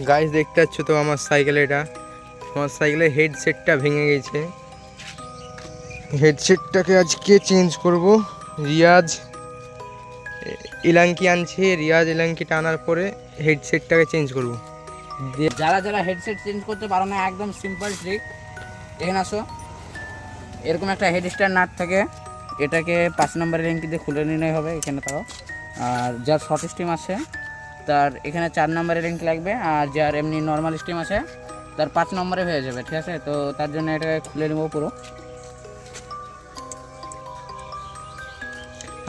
Guys দেখতে পাচ্ছ তো আমার সাইকেলের হেডসেটটা ভেঙে গেছে। হেডসেটটাকে আজকে চেঞ্জ করব। রিয়াজ ইলাঙ্কি আনছে, রিয়াজ ইলাঙ্কিটা আনার পরে হেডসেটটাকে চেঞ্জ করব। যারা যারা হেডসেট চেঞ্জ করতে পারো না, একদম সিম্পল ট্রিক। এখানে আসো, এরকম একটা হেড স্ট্যান্ড নাট থাকে, এটাকে 5 নম্বরের লিঙ্ক দিয়ে খুলে নিলেই হবে। এখানে তাও আর যার শর্ট স্টিম আছে তার এখানে 4 নম্বরের লিঙ্ক লাগবে, আর যার এমনি নর্মাল স্টিম আছে তার 5 নম্বরে হয়ে যাবে। ঠিক আছে, তো তার জন্য এটাকে খুলে নেবো পুরো।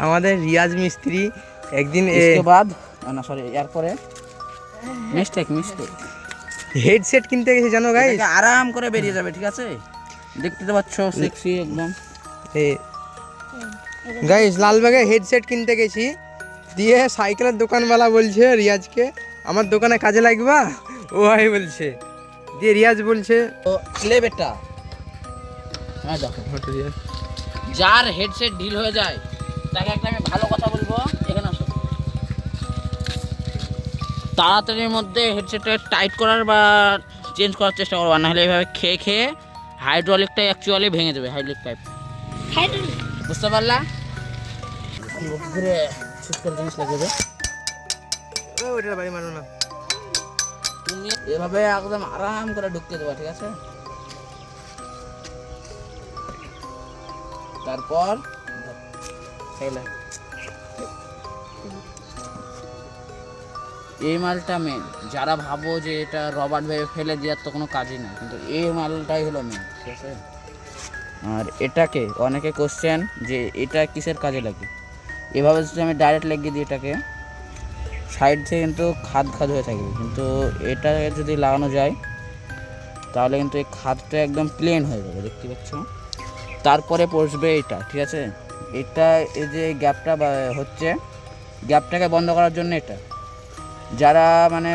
আমাদের রিয়াজ মিস্ত্রি একদিন না সরি, এরপরে মিস্টেক হেডসেট কিনতে গেছে জানো গাইস, আরাম করে বেরিয়ে যাবে। ঠিক আছে, দেখতে তো পাচ্ছ সেক্সি একদম। গাইস লালবাগে হেডসেট কিনতে গেছি, দিয়ে সাইকেলের দোকানওয়ালা বলছে রিয়াজকে আমার দোকানে কাজে লাগবা, ও ভাই বলছে। দিয়ে রিয়াজ বলছে তো লেবেটা হ্যাঁ দেখো, যার হেডসেট ঢিল হয়ে যায় তাকে একটা আমি ভালো কথা বলবো, এখানে আসো। তাড়াতাড়ির মধ্যে হেডসেটটা টাইট করার বা চেঞ্জ করার চেষ্টা করবা, নাহলে এইভাবে খেয়ে খেয়ে হাইড্রোলিকটা অ্যাকচুয়ালি ভেঙে যাবে। হাইড্রোলিক পাইপ বুঝতে পারলা? ঘুরে জিনিস লাগবে, ওইটার বাড়ি মানো না, তুমি এভাবে একদম আরাম করে ঢুকিয়ে দেবা। ঠিক আছে, তারপর এই মালটা মেন। যারা ভাবো যে এটা রবার্ট ভেবে ফেলে দেওয়ার তো কোনো কাজই নেই, কিন্তু এই মালটাই হলো মেন। ঠিক আছে, আর এটাকে অনেকে কোশ্চেন যে এটা কিসের কাজে লাগে। এভাবে যদি আমি ডাইরেক্ট লাগিয়ে দিই এটাকে, সাইড থেকে কিন্তু খাদ হয়ে থাকবে, কিন্তু এটা যদি লাগানো যায় তাহলে কিন্তু এই খাদটা একদম প্লেন হয়ে যাবে, দেখতে পাচ্ছ। তারপরে পড়বে এটা। ঠিক আছে, এটা এই যে গ্যাপটা হচ্ছে, গ্যাপটাকে বন্ধ করার জন্য এটা। যারা মানে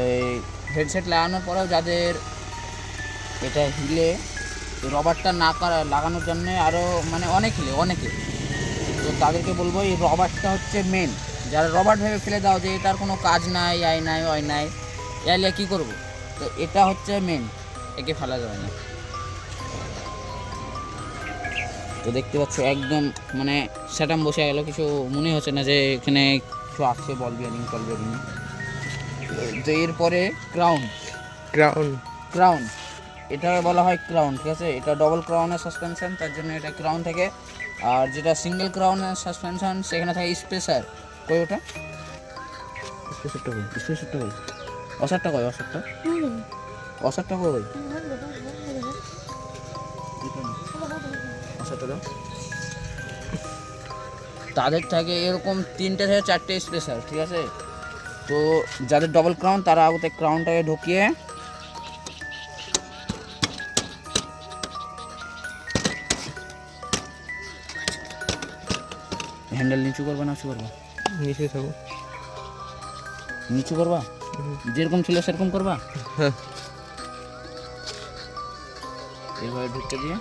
এই হেডসেট লাগানোর পরেও যাদের এটা হিলে রবারটা না লাগানোর জন্য আরও মানে অনেকে, তো তাদেরকে বলবো এই রবারটা হচ্ছে মেন। যারা রবার্ট ভেবে ফেলে দাও যে এটার কোনো কাজ নাই, ওই নাই, এলে কী করবো, তো এটা হচ্ছে মেন, একে ফেলা যাবে না। তো দেখতে পাচ্ছ একদম মানে সেটাম বসে গেল, কিছু মনে হচ্ছে না যে এখানে কিছু আসছে বল বিয়ারিং। তো এরপরে ক্রাউন এটা বলা হয় ক্রাউন। ঠিক আছে, এটা ডবল ক্রাউনের সাসপেনশন, তার জন্য এটা ক্রাউন থাকে। আর যেটা সিঙ্গেল ক্রাউনের সাসপেনশন সেখানে থাকে স্পেসার। কই ওটা স্পেসারটা কই অসারটা কই তাদের থাকে এরকম 3টে থেকে 4টে স্পেসার। ঠিক আছে, তো যাদের ডবল ক্রাউন তারা আগে ক্রাউনটাকে ঢুকিয়ে হ্যান্ডেল নিচু করবা না নিচু করবা, যেরকম ছিল সেরকম করবা। এভাবে ঢুকে দিয়ে